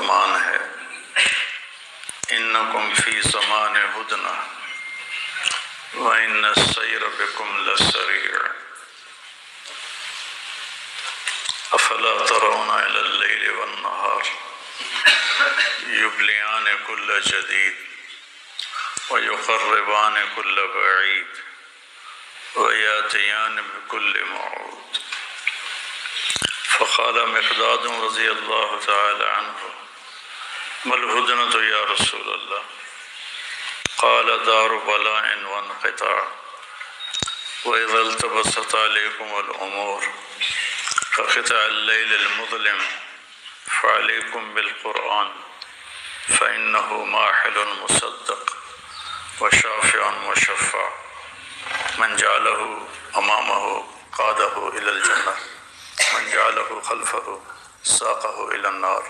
زمان ہے، انکم فی زمان ہدنہ وَإِنَّ السَّيْرَ بِكُمْ لَسَرِيعٌ أَفَلَا تَرَوْنَ إِلَى اللَّيْلِ وَالنَّهَارِ يُبْلِيَانِ كُلَّ جَدِيدٍ وَيُقَرِّبَانِ كُلَّ بَعِيدٍ وَيَأْتِيَانِ بِكُلِّ مَوْعُودٍ فقال مقداد رضی اللہ تعالی عنہ ما الہدنۃ یا رسول اللہ؟ قال دار بلاء وانقطاع وإذا التبست عليكم الأمور كقطع الليل المظلم فعليكم بالقرآن فإنه ماحل مصدق وشافع مشفع من جعله أمامه قاده إلى الجنة من جعله خلفه ساقه إلى النار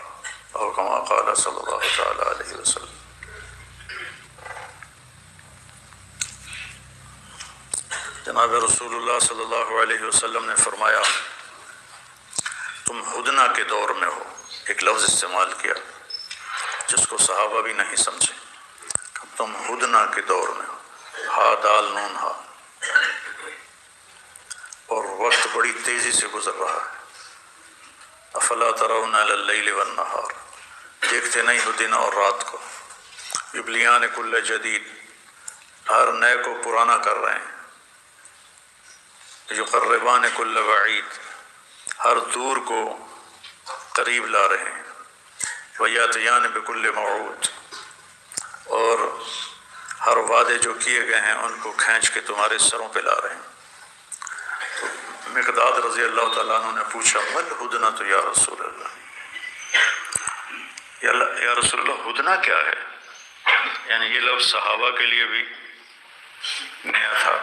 أو كما قال صلی اللہ تعالی علیہ وسلم۔ جناب رسول اللہ صلی اللہ علیہ وسلم نے فرمایا تم ہدنہ کے دور میں ہو، ایک لفظ استعمال کیا جس کو صحابہ بھی نہیں سمجھے، تم ہدنہ کے دور میں ہو، ہا دال نون ہا، اور وقت بڑی تیزی سے گزر رہا ہے۔ افلا ترون علی اللیل والنہار، دیکھتے نہیں ہو دن اور رات کو، یبلیان کل جدید، ہر نئے کو پرانا کر رہے ہیں، یقربان کل بعید، ہر دور کو قریب لا رہے ہیں، ویاتیان بکل موعود، اور ہر وعدے جو کیے گئے ہیں ان کو کھینچ کے تمہارے سروں پہ لا رہے ہیں۔ مقداد رضی اللہ تعالیٰ عنہ نے پوچھا ما الہدنۃ یا رسول اللہ، یا رسول اللہ ہدنہ کیا ہے؟ یعنی یہ لفظ صحابہ کے لیے بھی نیا تھا۔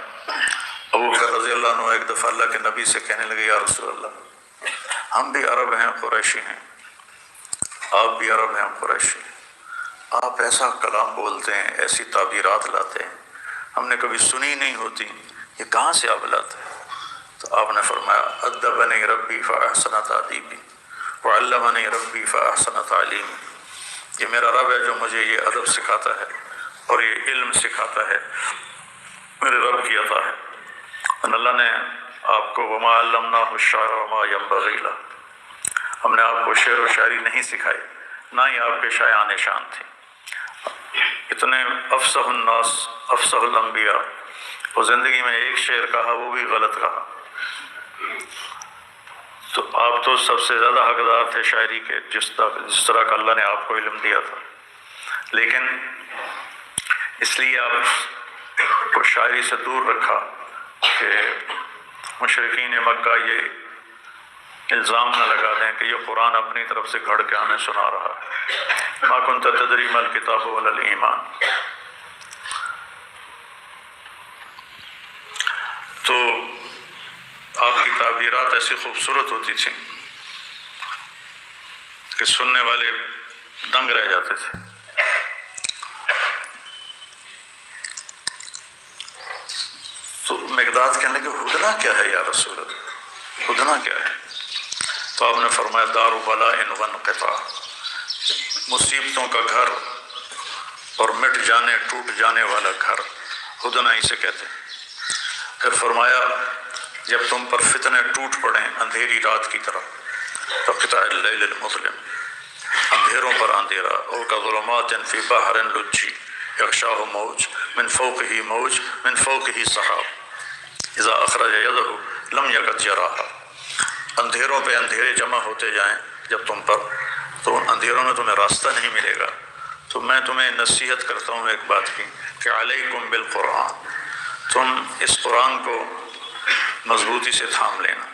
ابو بکر رضی اللہ عنہ ایک دفعہ اللہ کے نبی سے کہنے لگے یا رسول اللہ ہم بھی عرب ہیں، قریشی ہیں، آپ بھی عرب ہیں، قریشی ہیں، آپ ایسا کلام بولتے ہیں، ایسی تعبیرات لاتے ہیں، ہم نے کبھی سنی نہیں ہوتی، یہ کہاں سے آپ لاتے ہیں؟ تو آپ نے فرمایا ادبنی ربی فاحسن تادیبی وعلمنی ربی فاحسن تعلیمی، یہ میرا رب ہے جو مجھے یہ ادب سکھاتا ہے اور یہ علم سکھاتا ہے، میرے رب کی عطا ہے۔ اور اللہ نے آپ کو وما علمناہ الشعر وما ينبغی لہ، ہم نے آپ کو شعر و شاعری نہیں سکھائی، نہ ہی آپ کے شایان شان تھی۔ اتنے افصح الناس افصح الانبیاء، وہ زندگی میں ایک شعر کہا وہ بھی غلط کہا، تو آپ تو سب سے زیادہ حقدار تھے شاعری کے، جس طرح کا اللہ نے آپ کو علم دیا تھا، لیکن اس لیے آپ کو شاعری سے دور رکھا کہ مشرکین مکہ یہ الزام نہ لگا دیں کہ یہ قرآن اپنی طرف سے گھڑ کے ہمیں سنا رہا ہے۔ ما کنت تدری ما الکتاب ولا الایمان۔ تو آپ کی تعبیرات ایسی خوبصورت ہوتی تھیں کہ سننے والے دنگ رہ جاتے تھے۔ تو مقداد کہنے لگے ہدنہ کیا ہے یا رسول اللہ، ہدنہ کیا ہے؟ تو آپ نے فرمایا دار بلاء وانقطاع، مصیبتوں کا گھر اور مٹ جانے ٹوٹ جانے والا گھر، ہدنہ اسے کہتے ہیں۔ پھر فرمایا جب تم پر فتنے ٹوٹ پڑیں اندھیری رات کی طرح، فقطع اللیل المظلم، اندھیروں پر اندھیرا، او کظلمات فی بحر لجی یغشاہ موج من فوقہ موج من فوقہ سحاب اذا اخرج یدہ لم یکد یراہا، اندھیروں پہ اندھیرے جمع ہوتے جائیں جب تم پر، تو ان اندھیروں میں تمہیں راستہ نہیں ملے گا۔ تو میں تمہیں نصیحت کرتا ہوں ایک بات کی کہ علیکم بالقرآن، تم اس قرآن کو مضبوطی سے تھام لینا،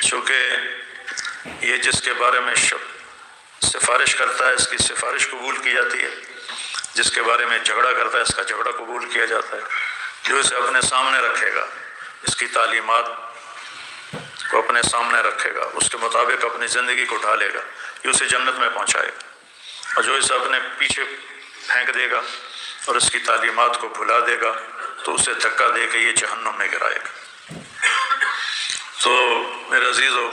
چونکہ یہ جس کے بارے میں سفارش کرتا ہے اس کی سفارش قبول کی جاتی ہے، جس کے بارے میں جھگڑا کرتا ہے اس کا جھگڑا قبول کیا جاتا ہے، جو اسے اپنے سامنے رکھے گا، اس کی تعلیمات کو اپنے سامنے رکھے گا، اس کے مطابق اپنی زندگی کو ڈھالے گا، یہ اسے جنت میں پہنچائے گا، اور جو اسے اپنے پیچھے پھینک دے گا اور اس کی تعلیمات کو بھلا دے گا تو اسے دھکا دے کے یہ جہنم میں گرائے گا۔ تو میرے عزیزو،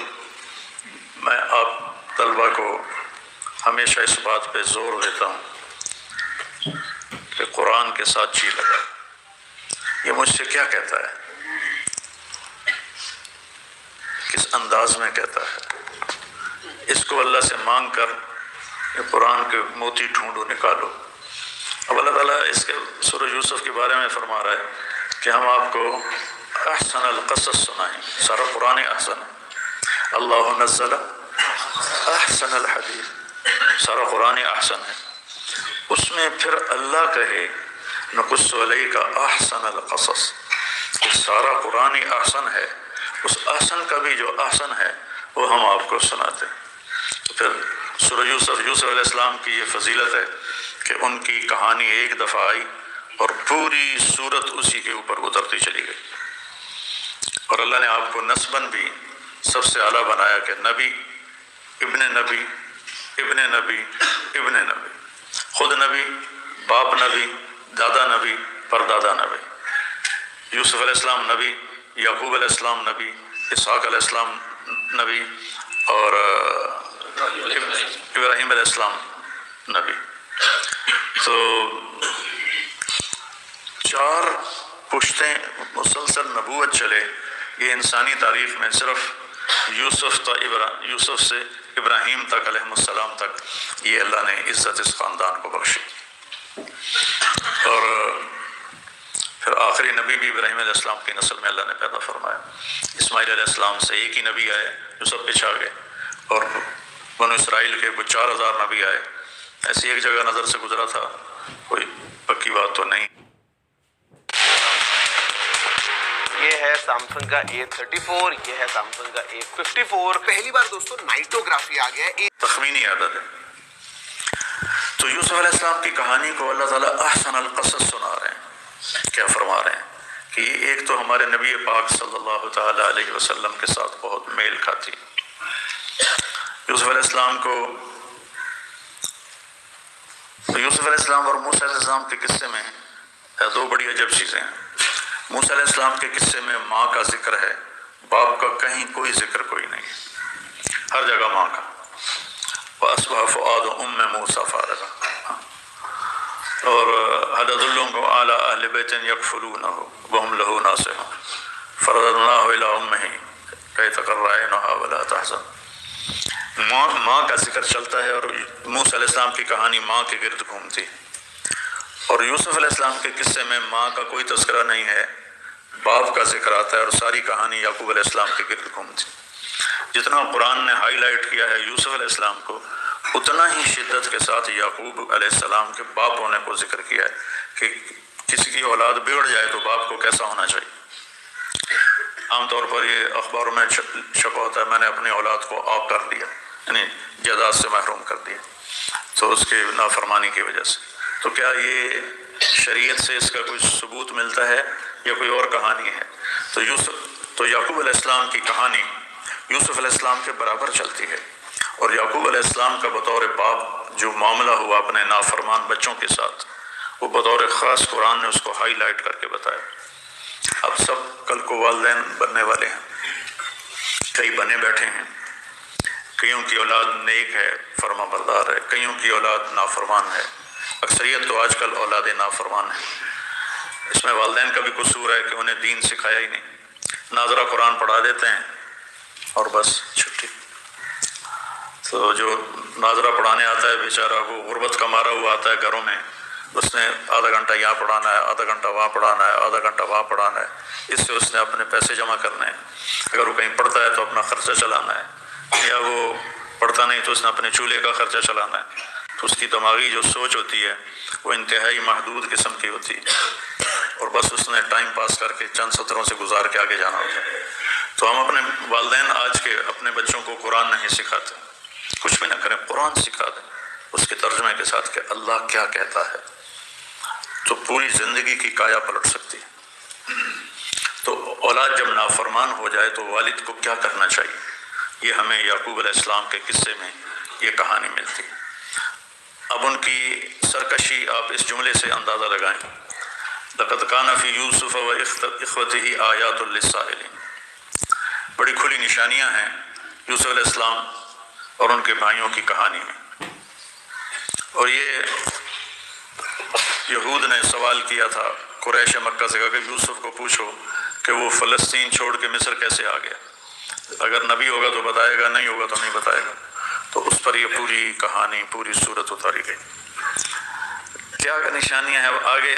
میں آپ طلبہ کو ہمیشہ اس بات پہ زور دیتا ہوں کہ قرآن کے ساتھ جی لگا. یہ مجھ سے کیا کہتا ہے، کس انداز میں کہتا ہے؟ اس کو اللہ سے مانگ کر قرآن کے موتی ڈھونڈو، نکالو. اب اللہ تعالیٰ اس کے سورہ یوسف کے بارے میں فرما رہا ہے کہ ہم آپ کو احسن القصص سنائیں. سارا قرآن احسن ہے. اللہ نزل احسن الحدیث، سارا قرآن احسن ہے. اس میں پھر اللہ کہے نقص علیک احسن القصص، سارا قرآن احسن ہے. اس احسن کا بھی جو احسن ہے وہ ہم آپ کو سناتے ہیں. تو پھر سورہ یوسف علیہ السلام کی یہ فضیلت ہے کہ ان کی کہانی ایک دفعہ آئی اور پوری صورت اسی کے اوپر اترتی چلی گئی. اور اللہ نے آپ کو نسباً بھی سب سے اعلیٰ بنایا کہ نبی ابن نبی ابن نبی ابن نبی، خود نبی، باپ نبی، دادا نبی، پردادا نبی. یوسف علیہ السلام نبی، یعقوب علیہ السلام نبی، اسحاق علیہ السلام نبی، اور ابراہیم علیہ السلام نبی. تو 4 پشتیں مسلسل نبوت چلے. یہ انسانی تاریخ میں صرف یوسف سے ابراہیم تک علیہ السلام تک یہ اللہ نے عزت اس خاندان کو بخشی. اور پھر آخری نبی بھی ابراہیم علیہ السلام کی نسل میں اللہ نے پیدا فرمایا. اسماعیل علیہ السلام سے ایک ہی نبی آئے جو سب پہ چھا گئے، اور بنو اسرائیل کے کچھ 4000 نبی آئے. ایسی ایک جگہ نظر سے گزرا تھا، کوئی پکی بات تو نہیں. یہ ہے سیمسنگ کا A34، یہ ہے سیمسنگ کا A54. پہلی بار دوستوں نائٹوگرافی آ گیا. تخمینی عدد ہے. تو یوسف علیہ السلام کی کہانی کو اللہ تعالیٰ احسن القصص سنا رہے ہیں. کیا فرما رہے ہیں کہ ایک تو ہمارے نبی پاک صلی اللہ تعالیٰ علیہ وسلم کے ساتھ بہت میل کھاتی. یوسف علیہ السلام کو، یوسف علیہ السلام اور موسیٰ علیہ السلام کے قصے میں 2 بڑی عجب چیزیں ہیں. موسیٰ علیہ السلام کے قصے میں ماں کا ذکر ہے، باپ کا کہیں کوئی ذکر کوئی نہیں. ہر جگہ ماں کا. وَأَصْبَحَ فُؤَادُ أُمِّ مُوسَىٰ فَارِغًا. اور هَلْ أَدُلُّكُمْ عَلَىٰ أَهْلِ بَيْتٍ يَكْفُلُونَهُ وَهُمْ لَهُ نَاصِحُونَ فَرَدَدْنَاهُ إِلَىٰ أُمِّهِ كَيْ تَقَرَّ عَيْنُهَا وَلَا تَحْزَنَ. ماں کا ذکر چلتا ہے، اور موسیٰ علیہ السلام کی کہانی ماں کے گرد گھومتی. اور یوسف علیہ السلام کے قصے میں ماں کا کوئی تذکرہ نہیں ہے، باپ کا ذکر آتا ہے، اور ساری کہانی یعقوب علیہ السلام کے گرد گھومتی. جتنا قرآن نے ہائی لائٹ کیا ہے یوسف علیہ السلام کو، اتنا ہی شدت کے ساتھ یعقوب علیہ السلام کے باپ ہونے کو ذکر کیا ہے کہ کسی کی اولاد بگڑ جائے تو باپ کو کیسا ہونا چاہیے. عام طور پر یہ اخباروں میں چھپا ہوتا ہے میں نے اپنی اولاد کو عاق کر دیا، یعنی جائیداد سے محروم کر دیا، تو اس کے نافرمانی کی وجہ سے. تو کیا یہ شریعت سے اس کا کوئی ثبوت ملتا ہے یا کوئی اور کہانی ہے؟ تو یعقوب علیہ السلام کی کہانی یوسف علیہ السلام کے برابر چلتی ہے. اور یعقوب علیہ السلام کا بطور باپ جو معاملہ ہوا اپنے نافرمان بچوں کے ساتھ، وہ بطور خاص قرآن نے اس کو ہائی لائٹ کر کے بتایا. اب سب کل کو والدین بننے والے ہیں، کئی بنے بیٹھے ہیں. کئیوں کی اولاد نیک ہے، فرما بردار ہے، کئیوں کی اولاد نافرمان ہے. اکثریت تو آج کل اولاد نافرمان ہے. اس میں والدین کا بھی قصور ہے کہ انہیں دین سکھایا ہی نہیں. ناظرہ قرآن پڑھا دیتے ہیں اور بس چھٹی. تو جو ناظرہ پڑھانے آتا ہے بیچارہ، وہ غربت کا مارا ہوا آتا ہے گھروں میں، اس نے آدھا گھنٹہ یہاں پڑھانا ہے، آدھا گھنٹہ وہاں پڑھانا ہے، آدھا گھنٹہ وہاں پڑھانا ہے. اس سے اس نے اپنے پیسے جمع کرنے ہیں. اگر وہ کہیں پڑھتا ہے تو اپنا خرچہ چلانا ہے، یا وہ پڑھتا نہیں تو اس نے اپنے چولہے کا خرچہ چلانا ہے. تو اس کی دماغی جو سوچ ہوتی ہے وہ انتہائی محدود قسم کی ہوتی ہے، اور بس اس نے ٹائم پاس کر کے چند سطروں سے گزار کے آگے جانا ہوتا ہے. تو ہم اپنے والدین آج کے اپنے بچوں کو قرآن نہیں سکھاتے. کچھ بھی نہ کریں، قرآن سکھا دیں اس کے ترجمے کے ساتھ کہ اللہ کیا کہتا ہے، تو پوری زندگی کی کایا پلٹ سکتی ہے. تو اولاد جب نافرمان ہو جائے تو والد کو کیا کرنا چاہیے، یہ ہمیں یعقوب علیہ السلام کے قصے میں یہ کہانی ملتی ہے. اب ان کی سرکشی آپ اس جملے سے اندازہ لگائیں، لقد کان فی یوسف و اخوتہ آیات للسائلین. بڑی کھلی نشانیاں ہیں یوسف علیہ السلام اور ان کے بھائیوں کی کہانی میں. اور یہ یہود نے سوال کیا تھا قریش مکہ سے کہ یوسف کو پوچھو کہ وہ فلسطین چھوڑ کے مصر کیسے آ گیا، اگر نبی ہوگا تو بتائے گا، نہیں ہوگا تو نہیں بتائے گا. تو اس پر یہ پوری کہانی، پوری صورت اتاری گئی. کیا نشانیاں ہیں؟ اب آگے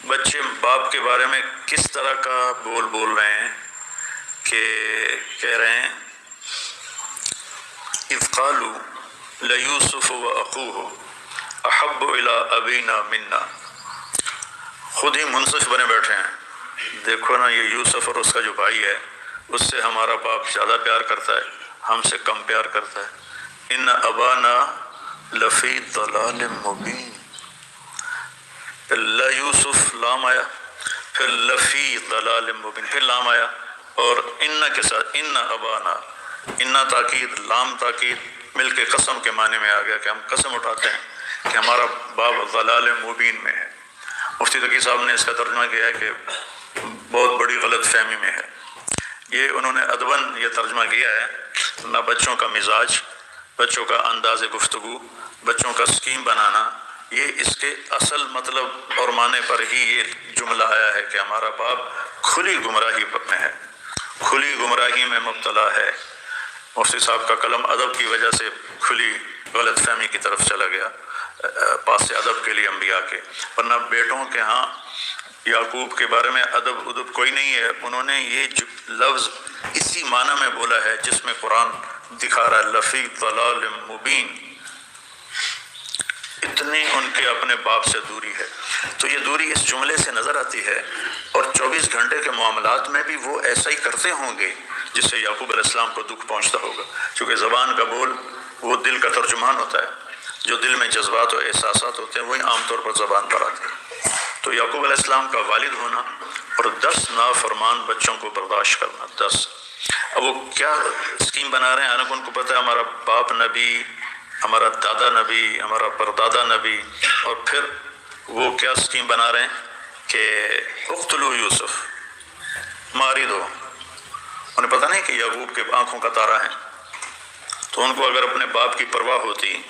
بچے باپ کے بارے میں کس طرح کا بول رہے ہیں کہ کہہ رہے ہیں اذ قالوا لیوسف واخوہ احب الی ابینا منا. خود ہی منصف بنے بیٹھے ہیں. دیکھو نا، یہ یوسف اور اس کا جو بھائی ہے اس سے ہمارا باپ زیادہ پیار کرتا ہے، ہم سے کم پیار کرتا ہے. ان ابانا لفی ضلال مبین. پھر لا یوسف لام آیا، پھر لفی ضلال مبین، پھر لام آیا، اور ان کے ساتھ ان ابانا، ان تاکید لام تاکید مل کے قسم کے معنی میں آ گیا کہ ہم قسم اٹھاتے ہیں کہ ہمارا باپ ضلال مبین میں ہے. مفتی تقی صاحب نے اس کا ترجمہ کیا ہے کہ بہت بڑی غلط فہمی میں ہے. یہ انہوں نے ادباً یہ ترجمہ کیا ہے، نہ بچوں کا مزاج، بچوں کا انداز گفتگو، بچوں کا سکیم بنانا، یہ اس کے اصل مطلب اور معنی پر ہی یہ جملہ آیا ہے کہ ہمارا باپ کھلی گمراہی میں ہے، کھلی گمراہی میں مبتلا ہے. مفتی صاحب کا قلم ادب کی وجہ سے کھلی غلط فہمی کی طرف چلا گیا، پاس ادب کے لیے انبیاء کے. ورنہ بیٹوں کے ہاں یعقوب کے بارے میں ادب کوئی نہیں ہے. انہوں نے یہ لفظ اسی معنی میں بولا ہے جس میں قرآن دکھا رہا ہے لفی ضلال مبین. اتنی ان کے اپنے باپ سے دوری ہے. تو یہ دوری اس جملے سے نظر آتی ہے. اور 24 گھنٹے کے معاملات میں بھی وہ ایسا ہی کرتے ہوں گے جس سے یعقوب علیہ السلام کو دکھ پہنچتا ہوگا، کیونکہ زبان کا بول وہ دل کا ترجمان ہوتا ہے. جو دل میں جذبات و احساسات ہوتے ہیں وہی عام طور پر زبان پر آتے ہیں. تو یعقوب علیہ السلام کا والد ہونا اور 10 نافرمان بچوں کو برداشت کرنا، 10. اب وہ کیا اسکیم بنا رہے ہیں؟ حالانکہ ان کو پتہ ہے ہمارا باپ نبی، ہمارا دادا نبی، ہمارا پردادا نبی. اور پھر وہ کیا اسکیم بنا رہے ہیں کہ اقتلوا یوسف، ماری دو. انہیں پتہ نہیں کہ یعقوب کے آنکھوں کا تارا ہے. تو ان کو اگر اپنے باپ کی پرواہ ہوتی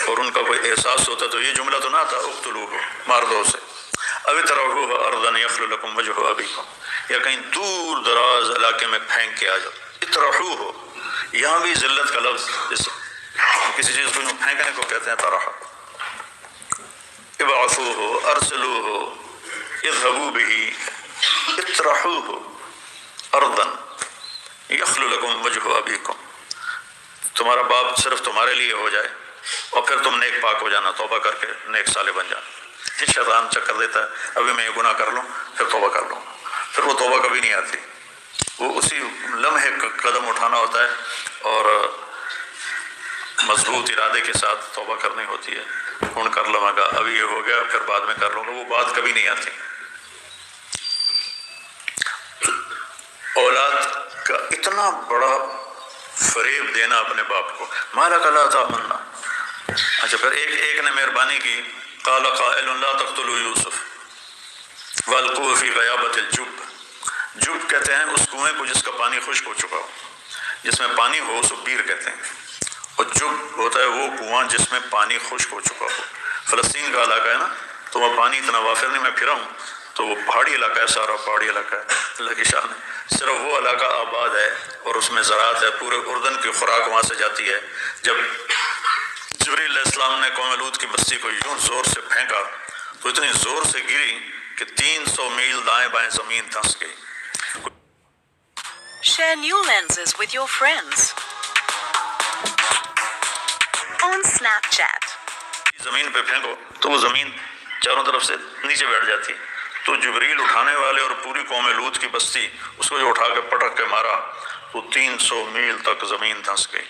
اور ان کا کوئی احساس ہوتا تو یہ جملہ تو نہ تھا اقتلوہ، مار دو اسے. اب تروہ ارضا یخل لکم وجہ ابیکم، یا کہیں دور دراز علاقے میں پھینک کے آ جاؤ. اطرحوہ، یہاں بھی ذلت کا لفظ، کسی چیز کو پھینکنے کو کہتے ہیں طرح. ابعثوہ ارسلوہ اذهبوا به اطرحوہ ارضا یخل لکم وجہ ابیکم. تمہارا باپ صرف تمہارے لیے ہو جائے اور پھر تم نیک پاک ہو جانا، توبہ کر کے نیک صالح بن جانا. پھر شیطان چکر دیتا ہے ابھی میں یہ گناہ کر لوں پھر توبہ کر لوں، پھر وہ توبہ کبھی نہیں آتی. وہ اسی لمحے قدم اٹھانا ہوتا ہے اور مضبوط ارادے کے ساتھ توبہ کرنی ہوتی ہے. کون کر لوں گا، ابھی یہ ہو گیا پھر بعد میں کر لوں گا، وہ بات کبھی نہیں آتی. اولاد کا اتنا بڑا فریب دینا اپنے باپ کو، مالا کلا تامنا. اچھا پھر ایک نے مہربانی کی، قال قائل لا تقتلوا یوسف والقوه فی غیابۃ الجب. جب کہتے ہیں اس کنویں کو جس کا پانی خشک ہو چکا ہو، جس میں پانی ہو اس کو بیر کہتے ہیں. اور جب ہوتا ہے وہ کنواں جس میں پانی خشک ہو چکا ہو. فلسطین کا علاقہ ہے نا، تو وہ پانی اتنا وافر نہیں. میں پھرا ہوں تو وہ پہاڑی علاقہ ہے، سارا پہاڑی علاقہ ہے. اللہ کی شان ہے، صرف وہ علاقہ آباد ہے اور اس میں زراعت ہے. پورے اردن کی خوراک وہاں سے جاتی ہے. جب جبریل علیہ السلام نے قوم لوط کی بستی کو یوں زور سے پھینکا تو اتنی زور سے گری کہ 300 میل دائیں بائیں زمین دھنس گئی. Share new lenses with your friends on Snapchat. زمین پہ پھینکو تو وہ زمین چاروں طرف سے نیچے بیٹھ جاتی. تو جبریل اٹھانے والے اور پوری قوم لوط کی بستی اس کو جو اٹھا کے پٹک کے مارا تو 300 میل تک زمین دھنس گئی.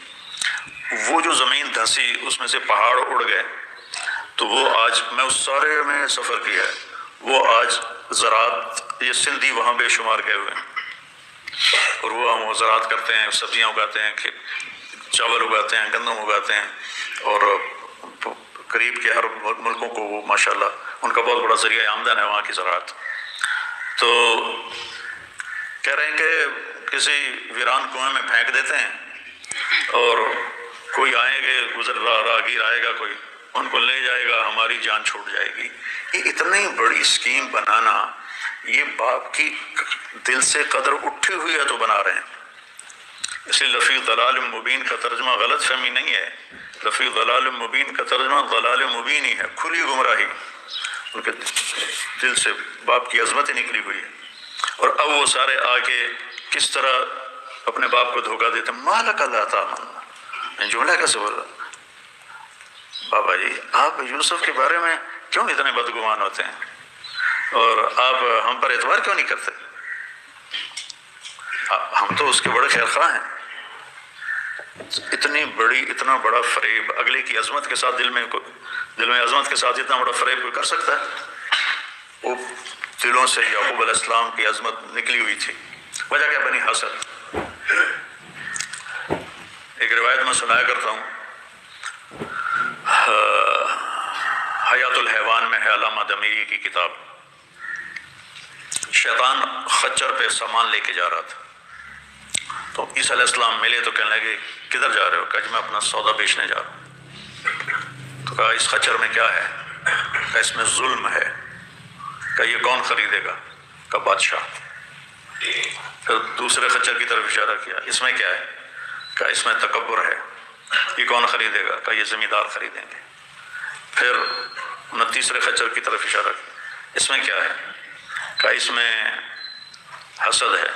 وہ جو زمین دھنسی اس میں سے پہاڑ اڑ گئے. تو وہ آج میں اس سارے میں سفر کیا ہے، وہ آج زراعت، یہ سندھی وہاں بے شمار گئے ہوئے ہیں اور وہ ہم زراعت کرتے ہیں، سبزیاں اگاتے ہیں، چاول اگاتے ہیں، گندم اگاتے ہیں. اور قریب کے ہر ملکوں کو وہ ماشاءاللہ ان کا بہت بڑا ذریعہ آمدن ہے وہاں کی زراعت. تو کہہ رہے ہیں کہ کسی ویران کنویں میں پھینک دیتے ہیں اور کوئی آئیں گے گزر راہگیر آئے گا کوئی ان کو لے جائے گا ہماری جان چھوٹ جائے گی. یہ اتنی بڑی اسکیم بنانا, یہ باپ کی دل سے قدر اٹھی ہوئی ہے تو بنا رہے ہیں. اس لیے لفی ضلال مبین کا ترجمہ غلط فہمی نہیں ہے. لفی ضلال مبین کا ترجمہ ضلال مبین ہی ہے, کھلی گمراہی. ان کے دل سے باپ کی عظمت نکلی ہوئی ہے. اور اب وہ سارے آ کے کس طرح اپنے باپ کو دھوکہ دیتے ہیں. مالک اللہ تعالیٰ جملہ کیسے بول رہا؟ بابا جی آپ یوسف کے بارے میں کیوں اتنے بدگمان ہوتے ہیں اور آپ ہم پر اعتبار کیوں نہیں کرتے؟ ہم تو اس کے بڑے خیر خواہ ہیں. اتنا بڑا فریب اگلے کی عظمت کے ساتھ دل میں عظمت کے ساتھ اتنا بڑا فریب کوئی کر سکتا ہے؟ وہ دلوں سے یعقوب علیہ السلام کی عظمت نکلی ہوئی تھی. وجہ کیا بنی؟ حسد. ایک روایت میں سنایا کرتا ہوں, حیات الحیوان میں ہے علامہ دمیری کی کتاب. شیطان خچر پہ سامان لے کے جا رہا تھا تو عیسیٰ علیہ السلام ملے تو کہنے لگے کدھر جا رہے ہو؟ کہا میں اپنا سودا بیچنے جا رہا ہوں. تو کہا اس خچر میں کیا ہے؟ کہا اس میں ظلم ہے. کہا یہ کون خریدے گا؟ کہا بادشاہ. پھر دوسرے خچر کی طرف اشارہ کیا, اس میں کیا ہے؟ کہا اس میں تکبر ہے. یہ کون خریدے گا؟ کہا یہ زمیندار خریدیں گے. پھر تیسرے خچر کی طرف اشارہ کیا, اس میں کیا ہے؟ کہا اس میں حسد ہے.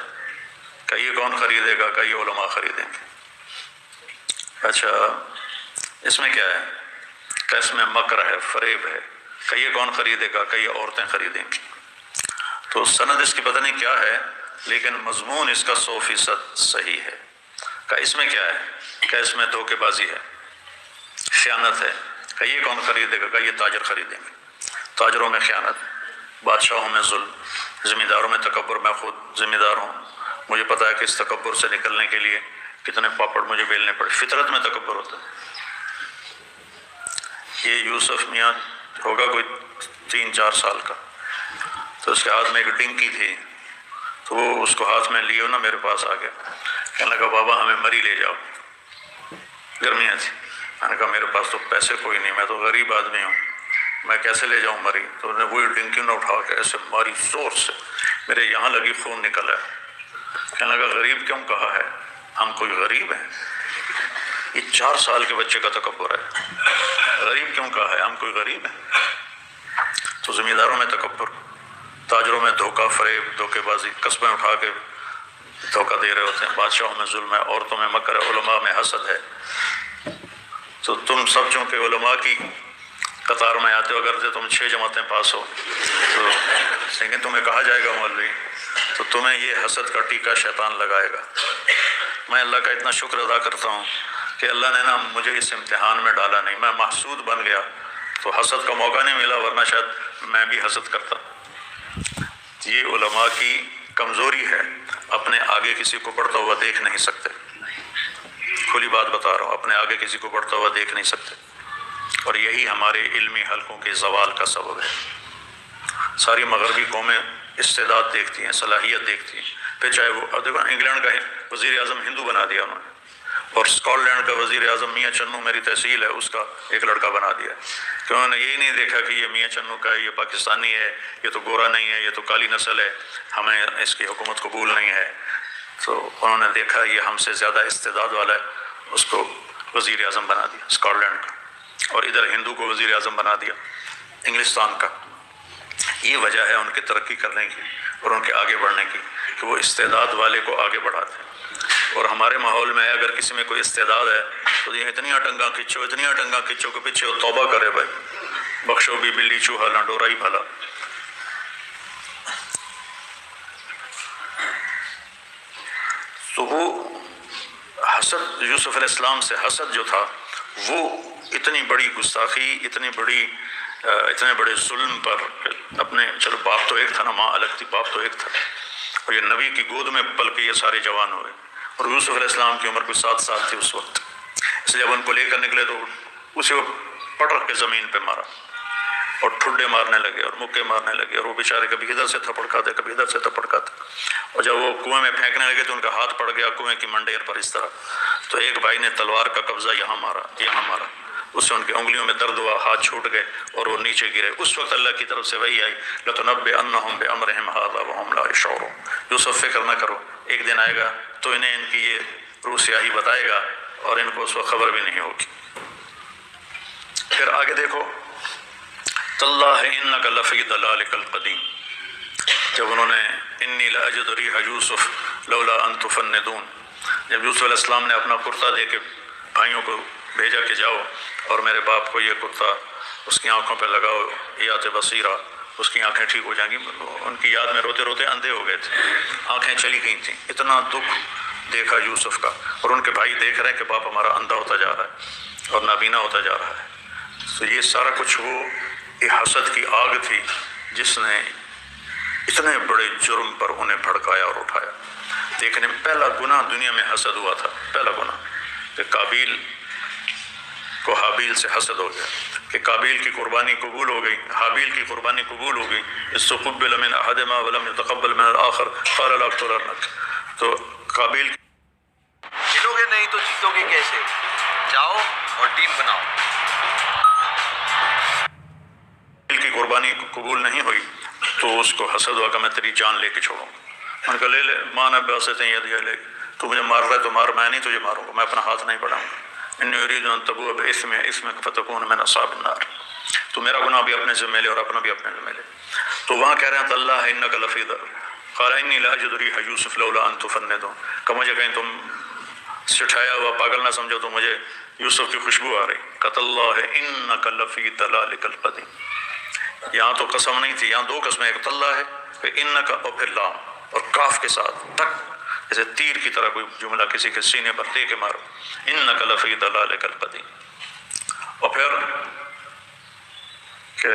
کہا یہ کون خریدے گا؟ کہا یہ علماء خریدیں گے. اچھا اس میں کیا ہے؟ کہا اس میں مکر ہے, فریب ہے. کہا یہ کون خریدے گا؟ کہا یہ عورتیں خریدیں گی. تو سند اس کی پتہ نہیں کیا ہے لیکن مضمون اس کا 100% صحیح ہے. کہا اس میں کیا ہے؟ کہا اس میں دھوکے بازی ہے, خیانت ہے. کہا یہ کون خریدے گا؟ کہا یہ تاجر خریدیں گے. تاجروں میں خیانت, بادشاہوں میں ظلم, زمینداروں میں تکبر. میں خود زمیندار ہوں, مجھے پتا ہے کہ اس تکبر سے نکلنے کے لیے کتنے پاپڑ مجھے بیلنے پڑے. فطرت میں تکبر ہوتا ہے. یہ یوسف میاں ہوگا کوئی 3-4 سال کا, تو اس کے ہاتھ میں ایک ڈنکی تھی, تو وہ اس کو ہاتھ میں لیے نا میرے پاس آ گیا, کہنے لگا بابا ہمیں مری لے جاؤ. گرمیاں تھی. میں نے کہا میرے پاس تو پیسے کوئی نہیں, میں تو غریب آدمی ہوں, میں کیسے لے جاؤں مری؟ تو انہوں نے وہی ڈنکی نہ اٹھا کے ایسے ماری زور سے, میرے یہاں لگی, خون نکلا ہے. کہنے لگا غریب کیوں کہا ہے؟ ہم کوئی غریب ہیں؟ یہ 4 سال کے بچے کا تکبر ہے. غریب کیوں کہا ہے؟ ہم کوئی غریب ہیں؟ تو زمینداروں میں تکبر, تاجروں میں دھوکہ, فریب, دھوکے بازی, قسمیں اٹھا کے دھوکہ دے رہے ہوتے ہیں. بادشاہوں میں ظلم ہے, عورتوں میں مکر ہے, علماء میں حسد ہے. تو تم سب چونکہ علماء کی قطار میں آتے ہو, اگر تم 6 جماعتیں پاس ہو تو لیکن تمہیں کہا جائے گا مولوی, تو تمہیں یہ حسد کا ٹیکہ شیطان لگائے گا. میں اللہ کا اتنا شکر ادا کرتا ہوں کہ اللہ نے نا مجھے اس امتحان میں ڈالا نہیں. میں محسود بن گیا تو حسد کا موقع نہیں ملا, ورنہ شاید میں بھی حسد کرتا. یہ علماء کی کمزوری ہے, اپنے آگے کسی کو بڑھتا ہوا دیکھ نہیں سکتے. کھلی بات بتا رہا ہوں, اپنے آگے کسی کو بڑھتا ہوا دیکھ نہیں سکتے. اور یہی ہمارے علمی حلقوں کے زوال کا سبب ہے. ساری مغربی قومیں استعداد دیکھتی ہیں, صلاحیت دیکھتی ہیں, پھر چاہے وہ دیکھو انگلینڈ کا وزیر اعظم ہندو بنا دیا انہوں نے, اور اسکاٹ لینڈ کا وزیر اعظم میاں چنو, میری تحصیل ہے, اس کا ایک لڑکا بنا دیا. کہ انہوں نے یہی نہیں دیکھا کہ یہ میاں چنو کا ہے, یہ پاکستانی ہے, یہ تو گورا نہیں ہے, یہ تو کالی نسل ہے, ہمیں اس کی حکومت قبول نہیں ہے. تو انہوں نے دیکھا یہ ہم سے زیادہ استعداد والا ہے, اس کو وزیر اعظم بنا دیا اسکاٹ لینڈ کا, اور ادھر ہندو کو وزیر اعظم بنا دیا انگلستان کا. یہ وجہ ہے ان کے ترقی کرنے کی اور ان کے آگے بڑھنے کی کہ وہ استعداد والے کو آگے بڑھاتے ہیں. اور ہمارے ماحول میں اگر کسی میں کوئی استعداد ہے تو یہ اتنی اٹنگا کھچو کہ پیچھے وہ توبہ کرے, بھائی بخشو بھی بلی چوہا نہ ڈورا ہی بھلا. تو وہ حسد, یوسف علیہ السلام سے حسد جو تھا وہ اتنی بڑی گستاخی, اتنے بڑے ظلم پر اپنے, چلو باپ تو ایک تھا نا, ماں الگ تھی, باپ تو ایک تھا, اور یہ نبی کی گود میں پل کے یہ سارے جوان ہوئے. اور یوسف علیہ السلام کی عمر کوئی 7 سال تھی اس وقت, اس لیے جب ان کو لے کر نکلے تو اسے وہ پٹک کے زمین پہ مارا. اور ٹھڈے مارنے لگے اور مکے مارنے لگے، اور وہ بیچارے کبھی ادھر سے تھپڑ کھاتے کبھی ادھر سے تھپڑ کھاتے، اور جب وہ کنویں میں پھینکنے لگے تو ان کا ہاتھ پڑ گیا کنویں کی منڈیر پر اس طرح، تو ایک بھائی نے تلوار کا قبضہ یہاں مارا، اس سے ان کی انگلیوں میں درد ہوا، ہاتھ چھوٹ گئے اور وہ نیچے گرے۔ اس وقت اللہ کی طرف سے وحی آئی لَتُنَبِّئَنَّهُم بِأَمْرِهِمْ هَٰذَا وَهُمْ لَا يَشْعُرُونَ، یوسف فکر نہ کرو، ایک دن آئے گا تو انہیں ان کی یہ روح سیاہی بتائے گا اور ان کو اس وقت خبر بھی نہیں ہوگی۔ پھر آگے دیکھو، تَاللَّهِ إِنَّكَ لَفِي ضَلَالِكَ الْقَدِيمِ، جب انہوں نے إِنِّي لَأَجِدُ رِيحَ يُوسُفَ لَوْلَا أَن تُفَنِّدُونِ، جب یوسف علیہ السلام نے اپنا کرتا دے کے بھائیوں کو بھیجا کہ جاؤ اور میرے باپ کو یہ کرتا اس کی آنکھوں پہ لگاؤ، یات بصیرہ، اس کی آنکھیں ٹھیک ہو جائیں گی، ان کی یاد میں روتے روتے اندھے ہو گئے تھے، آنکھیں چلی گئی تھیں، اتنا دکھ دیکھا یوسف کا، اور ان کے بھائی دیکھ رہے ہیں کہ باپ ہمارا اندھا ہوتا جا رہا ہے اور نابینا ہوتا جا رہا ہے۔ تو یہ سارا کچھ وہ یہ حسد کی آگ تھی جس نے اتنے بڑے جرم پر انہیں بھڑکایا اور اٹھایا۔ دیکھنے میں پہلا گناہ دنیا میں حسد ہوا تھا، پہلا گناہ کہ قابیل کو حابیل سے حسد ہو گیا، کہ قابیل کی قربانی قبول ہو گئی، حابیل کی قربانی قبول ہو گئی، استقبل من احدهما ولم يتقبل من الاخر قال لاقتلنك، تو قابیل کھیلو گے نہیں تو جیتو گے کیسے؟ جاؤ اور ٹیم بناؤ۔ کی قربانی قبول نہیں ہوئی تو اس کو حسد ہوا کہ میں تیری جان لے کے چھوڑوں گا، ان کا لے لے ماں نے باسطیں ید لے، تو مجھے مار رہا ہے تو مار، میں نہیں تجھے ماروں گا، میں اپنا ہاتھ نہیں بڑھاؤں گا، انی اريد ان تبوء باسمك فتكون من اصحاب النار، تو میرا گناہ بھی اپنے ذمہ لے اور اپنا بھی اپنے ذمہ لے۔ تو وہاں کہہ رہے ہیں اللہ انک لفی قال انی لاجد ریح یوسف لولا ان تفندون، کہ مجھے کہیں تم سٹھایا ہوا پاگل نہ سمجھو تو مجھے یوسف کی خوشبو آ رہی، قط اللہ انک لفی ضلالک القدیم، یہاں تو قسم نہیں تھی، یہاں دو قسمیں، ایک اللہ ہے پھر انک اور پھر لام، اور کاف کے ساتھ ٹک جیسے تیر کی طرح کوئی جملہ کسی کے سینے پر دے کے مارو، انک لفی ضلالک القدیم۔ اور پھر کہ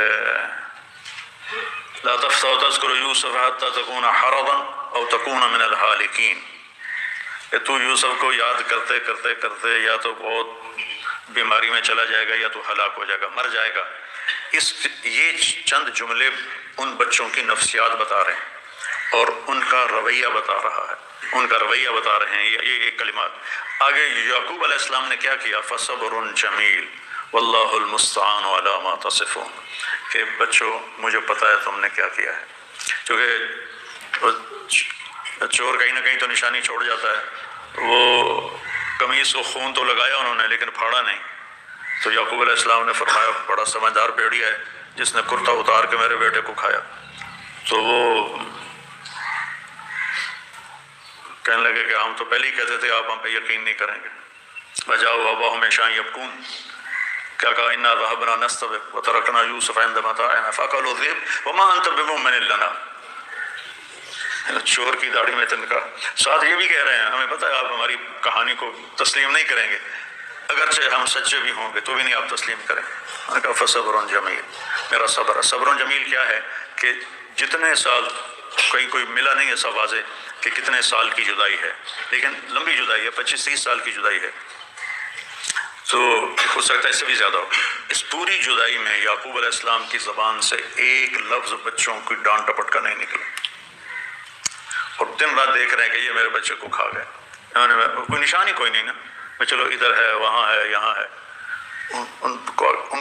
لا تفتح تذکر یوسف حتی تکون حرضا او تکون من الحالکین، کہ تو یوسف کو یاد کرتے کرتے کرتے یا تو بہت بیماری میں چلا جائے گا یا تو ہلاک ہو جائے گا، مر جائے گا۔ یہ چند جملے ان بچوں کی نفسیات بتا رہے ہیں اور ان کا رویہ بتا رہا ہے، ان کا رویہ بتا رہے ہیں یہ کلمات۔ آگے یعقوب علیہ السلام نے کیا کیا، فصبر جمیل واللہ المستعان علی ما تصفون، کہ بچوں مجھے پتہ ہے تم نے کیا کیا ہے، کیونکہ چور کہیں نہ کہیں تو نشانی چھوڑ جاتا ہے، وہ قمیص کو خون تو لگایا انہوں نے لیکن پھاڑا نہیں، تو یعقوب علیہ السلام نے فرمایا بڑا سمجھدار بھیڑیا ہے جس نے کرتا اتار کے میرے بیٹے کو کھایا، تو وہ کہنے لگے کہ ہم تو پہلے ہی کہتے تھے آپ ہم پہ یقین نہیں کریں گے، بجاؤ ابا ہمیشہ یبکون، کیا کہا انا ذهبنا نستبق وترکنا یوسف عند متاعنا فاکلوا الذئب وما انت بمؤمن لنا، چور کی داڑھی میں تنکا، ساتھ یہ بھی کہہ رہے ہیں ہمیں پتہ ہے آپ ہماری کہانی کو تسلیم نہیں کریں گے، اگرچہ ہم سچے بھی ہوں گے تو بھی نہیں آپ تسلیم کریں۔ میں کہا فصبر جمیل، میرا صبر ہے۔ صبر جمیل کیا ہے کہ جتنے سال، کہیں کوئی ملا نہیں ایسا واضح کہ کتنے سال کی جدائی ہے، لیکن لمبی جدائی ہے، 25-30 سال کی جدائی ہے، تو ہو سکتا ہے اس سے بھی زیادہ ہو۔ اس پوری جدائی میں یعقوب علیہ السلام کی زبان سے ایک لفظ بچوں کی ڈانٹ ٹپٹ کا نہیں نکلا، اور دن رات دیکھ رہے ہیں کہ یہ میرے بچے کو کھا گئے، کوئی نشان ہی کوئی نہیں نا، میں چلو ادھر ہے وہاں ہے یہاں ہے، ان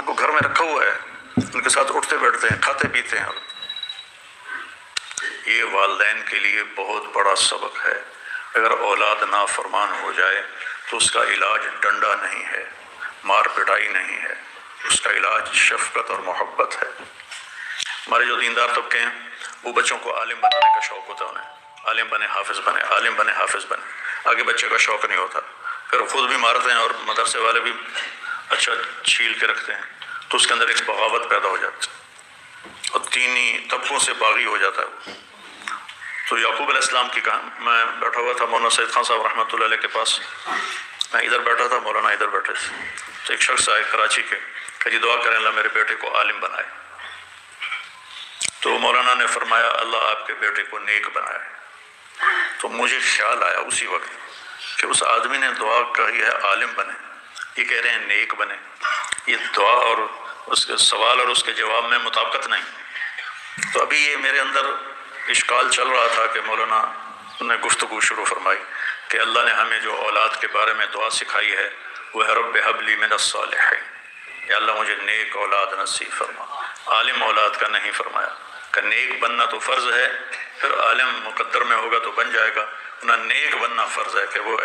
کو گھر میں رکھا ہوا ہے، ان کے ساتھ اٹھتے بیٹھتے ہیں، کھاتے پیتے ہیں۔ یہ والدین کے لیے بہت بڑا سبق ہے، اگر اولاد نافرمان ہو جائے تو اس کا علاج ڈنڈا نہیں ہے، مار پٹائی نہیں ہے، اس کا علاج شفقت اور محبت ہے۔ ہمارے جو دیندار طبقے ہیں وہ بچوں کو عالم بنانے کا شوق ہوتا ہے، انہیں عالم بنے حافظ بنے، عالم بنے حافظ بنے، آگے بچے کا شوق نہیں ہوتا، پھر خود بھی مارتے ہیں اور مدرسے والے بھی اچھا چھیل کے رکھتے ہیں، تو اس کے اندر ایک بغاوت پیدا ہو جاتی ہے اور دینی طبقوں سے باغی ہو جاتا ہے وہ۔ تو یعقوب علیہ السلام کی کہا، میں بیٹھا ہوا تھا مولانا سید خان صاحب رحمۃ اللہ علیہ کے پاس، میں ادھر بیٹھا تھا، مولانا ادھر بیٹھے تھے، تو ایک شخص آئے کراچی کے کہ جی دعا کریں اللہ میرے بیٹے کو عالم بنائے، تو مولانا نے فرمایا اللہ آپ کے بیٹے کو نیک بنائے۔ تو مجھے خیال آیا اسی وقت کہ اس آدمی نے دعا کہی ہے عالم بنے، یہ کہہ رہے ہیں نیک بنے، یہ دعا اور اس کے سوال اور اس کے جواب میں مطابقت نہیں. تو ابھی یہ میرے اندر اشکال چل رہا تھا کہ مولانا نے گفتگو شروع فرمائی کہ اللہ نے ہمیں جو اولاد کے بارے میں دعا سکھائی ہے وہ ہے رب حب لی من الصالحین، یا اللہ مجھے نیک اولاد نصیب فرما. عالم اولاد کا نہیں فرمایا کہ نیک بننا تو فرض ہے، پھر عالم مقدر میں ہوگا تو بن جائے گا، نہ نیک بننا فرض ہے کہ وہ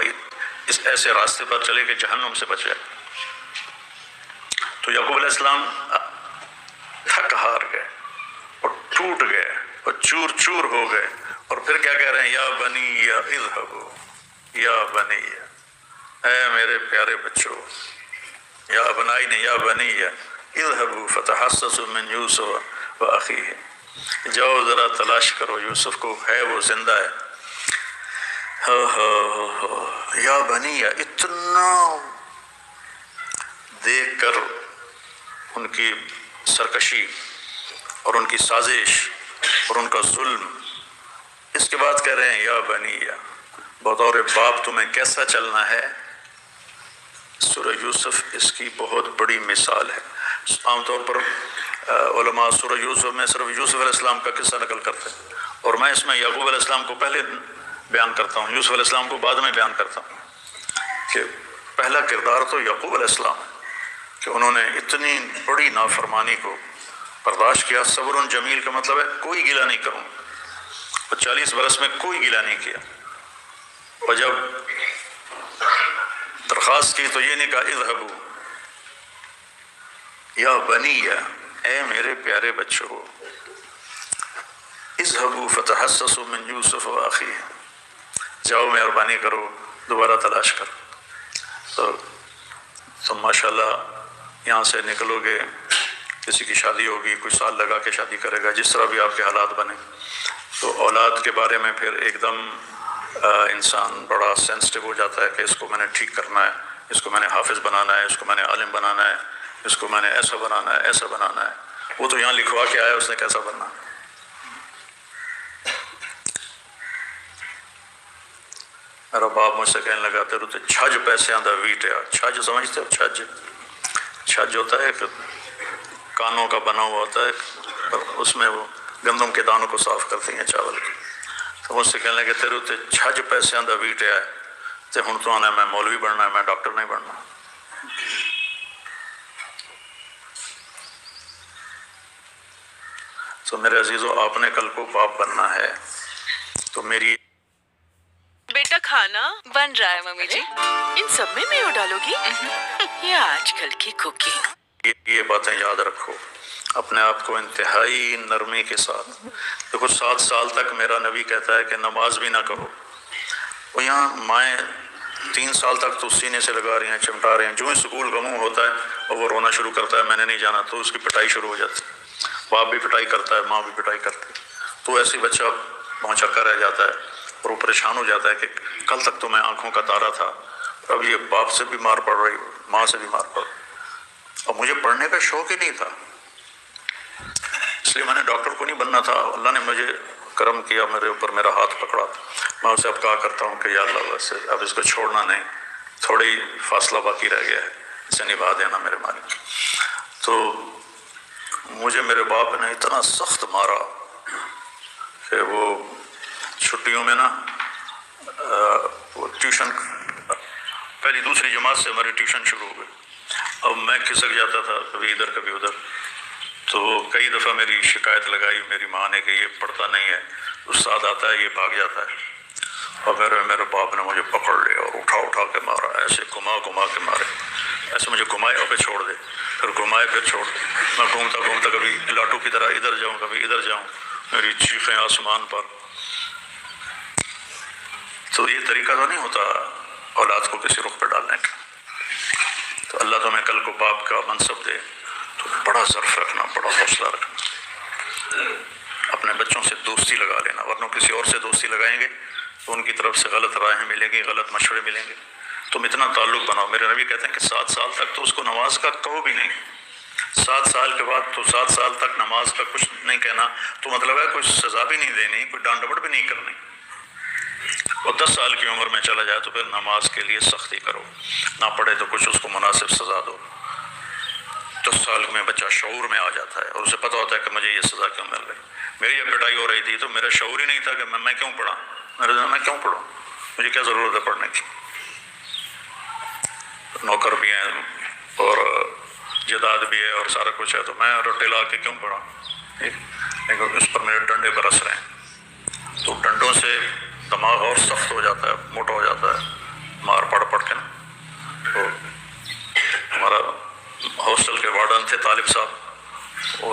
اس ایسے راستے پر چلے کہ جہنم سے بچے. تو یعقوب علیہ السلام تھک ہار گئے اور ٹوٹ گئے اور چور چور ہو گئے، اور پھر کیا کہہ رہے ہیں، یا بنی یا اذهبوا، یا بنی، اے میرے پیارے بچوں، یا بنائی نے یا بنی اذهبوا فتحسسوا من یوسف واخیہ، جاؤ ذرا تلاش کرو یوسف کو، ہے وہ زندہ ہے. یا بنی، اتنا دیکھ کر ان کی سرکشی اور ان کی سازش اور ان کا ظلم، اس کے بعد کہہ رہے ہیں یا بنی، بطور باپ تمہیں کیسا چلنا ہے. سورہ یوسف اس کی بہت بڑی مثال ہے. عام طور پر علماء سورہ یوسف میں صرف یوسف علیہ السلام کا قصہ نقل کرتے ہیں، اور میں اس میں یعقوب علیہ السلام کو پہلے بیان کرتا ہوں، یوسف علیہ السلام کو بعد میں بیان کرتا ہوں، کہ پہلا کردار تو یعقوب علیہ السلام ہے کہ انہوں نے اتنی بڑی نافرمانی کو برداشت کیا. صبر جمیل کا مطلب ہے کوئی گلہ نہیں کروں، اور 40 برس میں کوئی گلہ نہیں کیا. اور جب درخواست کی تو یہ نہیں کہا اذهبوا یا بنی، اے میرے پیارے بچوں، اذهبوا فتحسسوا من یوسف واخیہ، جاؤ مہربانی کرو دوبارہ تلاش کرو. تو ماشاءاللہ یہاں سے نکلو گے، کسی کی شادی ہوگی، کوئی سال لگا کے شادی کرے گا، جس طرح بھی آپ کے حالات بنے. تو اولاد کے بارے میں پھر ایک دم انسان بڑا سینسٹیو ہو جاتا ہے کہ اس کو میں نے ٹھیک کرنا ہے، اس کو میں نے حافظ بنانا ہے، اس کو میں نے عالم بنانا ہے، اس کو میں نے ایسا بنانا ہے، ایسا بنانا ہے. وہ تو یہاں لکھوا کے آیا، اس نے کیسا بننا. میرا باپ مجھ سے کہنے لگا تیرے تو چھج پیسے آندہ ویٹ ہے. چھج سمجھتے ہو؟ چھج چھج ہوتا ہے کہ کانوں کا بنا ہوا ہوتا ہے، اس میں وہ گندم کے دانوں کو صاف کرتے ہیں چاول کے. تو مجھ سے کہنے لگے تیرے تو چھج پیسے آندہ ویٹ ہے، تو ہن تو آنا میں مولوی بننا ہے، میں ڈاکٹر نہیں بننا. تو میرے عزیزو، آپ نے کل کو باپ بننا ہے تو میری بیٹا کھانا بن رہا ہے ممی جی. ان سب میں میو ڈالو گی؟ یہ آج کل کی کوکنگ. یہ باتیں یاد رکھو، اپنے آپ کو انتہائی نرمی کے ساتھ. دیکھو 7 سال تک میرا نبی کہتا ہے کہ نماز بھی نہ کرو، وہ یہاں مائیں 3 سال تک تو سینے سے لگا رہی ہیں، چمٹا رہے ہیں. جو ہی سکول کا منہ ہوتا ہے اور وہ رونا شروع کرتا ہے میں نے نہیں جانا، تو اس کی پٹائی شروع ہو جاتی ہے. باپ بھی پٹائی کرتا ہے، ماں بھی پٹائی کرتی ہے. تو ایسے بچہ بھونچکا رہ جاتا ہے اور وہ پریشان ہو جاتا ہے کہ کل تک تو میں آنکھوں کا تارا تھا، اب یہ باپ سے بھی مار پڑ رہی، ماں سے بھی مار پڑ رہی. اور مجھے پڑھنے کا شوق ہی نہیں تھا، اس لیے میں نے ڈاکٹر کو نہیں بننا تھا. اللہ نے مجھے کرم کیا، میرے اوپر میرا ہاتھ پکڑا. میں اسے اب کہا کرتا ہوں کہ یا اللہ بس اب اس کو چھوڑنا نہیں، تھوڑی فاصلہ باقی رہ گیا ہے، اسے نبھا دینا میرے مالک. تو مجھے میرے باپ نے اتنا سخت مارا کہ وہ چھٹیوں میں نا وہ ٹیوشن، پہلی دوسری جماعت سے ہماری ٹیوشن شروع ہو گئی. اب میں کھسک جاتا تھا کبھی ادھر کبھی ادھر. تو کئی دفعہ میری شکایت لگائی میری ماں نے کہ یہ پڑھتا نہیں ہے، استاد آتا ہے یہ بھاگ جاتا ہے. اور میرے باپ نے مجھے پکڑ لیا اور اٹھا کے مارا، ایسے گھما کے مارے، ایسے مجھے گھمائے اور پھر چھوڑ دے، پھر گھمائے پھر چھوڑ دے. میں گھومتا کبھی لاٹو کی طرح ادھر جاؤں کبھی ادھر جاؤں، میری چیخیں آسمان پر. تو یہ طریقہ تو نہیں ہوتا اولاد کو کسی رخ پہ ڈالنے کا. تو اللہ تمہیں کل کو باپ کا منصب دے تو بڑا ظرف رکھنا، بڑا حوصلہ رکھنا. اپنے بچوں سے دوستی لگا لینا، ورنہ کسی اور سے دوستی لگائیں گے تو ان کی طرف سے غلط رائیں ملیں گی، غلط مشورے ملیں گے. تم اتنا تعلق بناؤ. میرے نبی کہتے ہیں کہ 7 سال تک تو اس کو نماز کا کہو بھی نہیں. 7 سال کے بعد تو 7 سال تک نماز کا کچھ نہیں کہنا، تو مطلب ہے کوئی سزا بھی نہیں دینی، کوئی ڈانٹ ڈپٹ بھی نہیں کرنی. اور 10 سال کی عمر میں چلا جائے تو پھر نماز کے لیے سختی کرو، نہ پڑھے تو کچھ اس کو مناسب سزا دو. 10 سال میں بچہ شعور میں آ جاتا ہے اور اسے پتہ ہوتا ہے کہ مجھے یہ سزا کیوں مل رہی. میری جب پٹائی ہو رہی تھی تو میرا شعور ہی نہیں تھا کہ میں کیوں پڑھا, میں کیوں پڑھوں, مجھے کیا ضرورت ہے پڑھنے کی. نوکر بھی ہیں اور جداد بھی ہے اور سارا کچھ ہے, تو میں روٹی لا کے کیوں پڑھا, لیکن اس پر میرے ڈنڈے برس رہے ہیں. تو ڈنڈوں سے دماغ اور سخت ہو جاتا ہے, موٹا ہو جاتا ہے, مار پڑھ پڑھ کے نا. تو ہمارا ہاسٹل کے وارڈن تھے طالب صاحب,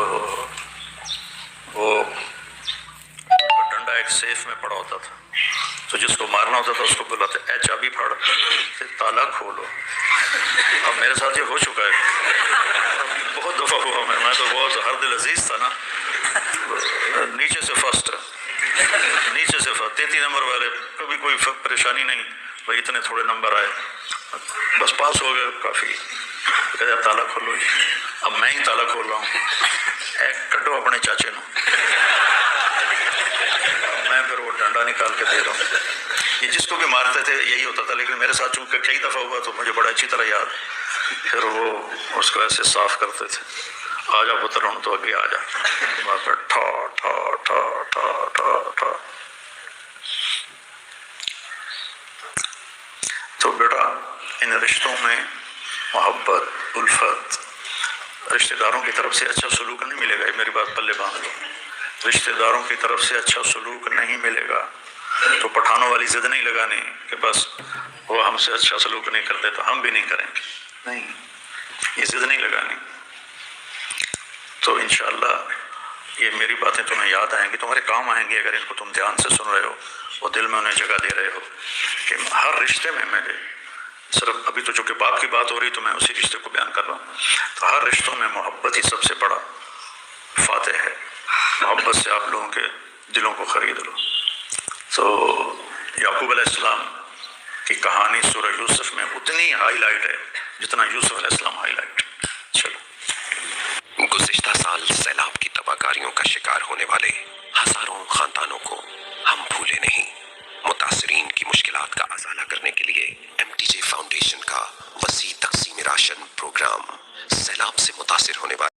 وہ ڈنڈا ایک سیف میں پڑا ہوتا تھا, تو جس کو مارنا ہوتا تھا اس کو بلاتے اے چابی پھاڑ, تالا کھولو. اب میرے ساتھ یہ ہو چکا ہے بہت دفعہ ہوا, میں تو بہت ہر دل عزیز تھا نا. نیچے سے فرسٹ, 33 نمبر والے, کبھی کوئی پریشانی نہیں, بھائی اتنے تھوڑے نمبر آئے, بس پاس ہو گئے کافی. کہتے تالا کھولو جی. اب میں ہی تالا کھول رہا ہوں, ایک کٹو اپنے چاچے نو, میں پھر وہ ڈنڈا نکال کے دے رہا ہوں. یہ جس کو بھی مارتے تھے یہی ہوتا تھا, لیکن میرے ساتھ چونکہ کئی دفعہ ہوا تو مجھے بڑا اچھی طرح یاد. پھر وہ اس کو ایسے صاف کرتے تھے, آ جا پتر ہوں تو آگے آ جا, وہاں پہ ٹھا ٹھا ٹھا ٹھا ٹھا ٹھا. تو بیٹا ان رشتوں میں محبت, الفت, رشتہ داروں کی طرف سے اچھا سلوک نہیں ملے گا. یہ میری بات پلے باندھ لو, رشتہ داروں کی طرف سے اچھا سلوک نہیں ملے گا. تو پٹھانوں والی ضد نہیں لگانی کہ بس وہ ہم سے اچھا سلوک نہیں کرتے تو ہم بھی نہیں کریں گے, نہیں, یہ ضد نہیں لگانی. تو انشاءاللہ یہ میری باتیں تمہیں یاد آئیں گی, تمہارے کام آئیں گی اگر ان کو تم دھیان سے سن رہے ہو اور دل میں انہیں جگہ دے رہے ہو. کہ ہر رشتے میں میرے, صرف ابھی تو چونکہ باپ کی بات ہو رہی تو میں اسی رشتے کو بیان کر رہا ہوں, تو ہر رشتوں میں محبت ہی سب سے بڑا فاتح ہے. محبت سے آپ لوگوں کے دلوں کو خرید لو. تو یعقوب علیہ السلام کی کہانی سورہ یوسف میں اتنی ہائی لائٹ ہے جتنا یوسف علیہ السلام ہائی لائٹ. چلو, گزشتہ سال سیلاب کی تباہ کاریوں کا شکار ہونے والے ہزاروں خاندانوں کو ہم بھولے نہیں. متاثرین کی مشکلات کا ازالہ کرنے کے لیے MTJ فاؤنڈیشن کا وسیع تقسیم راشن پروگرام سیلاب سے متاثر ہونے والے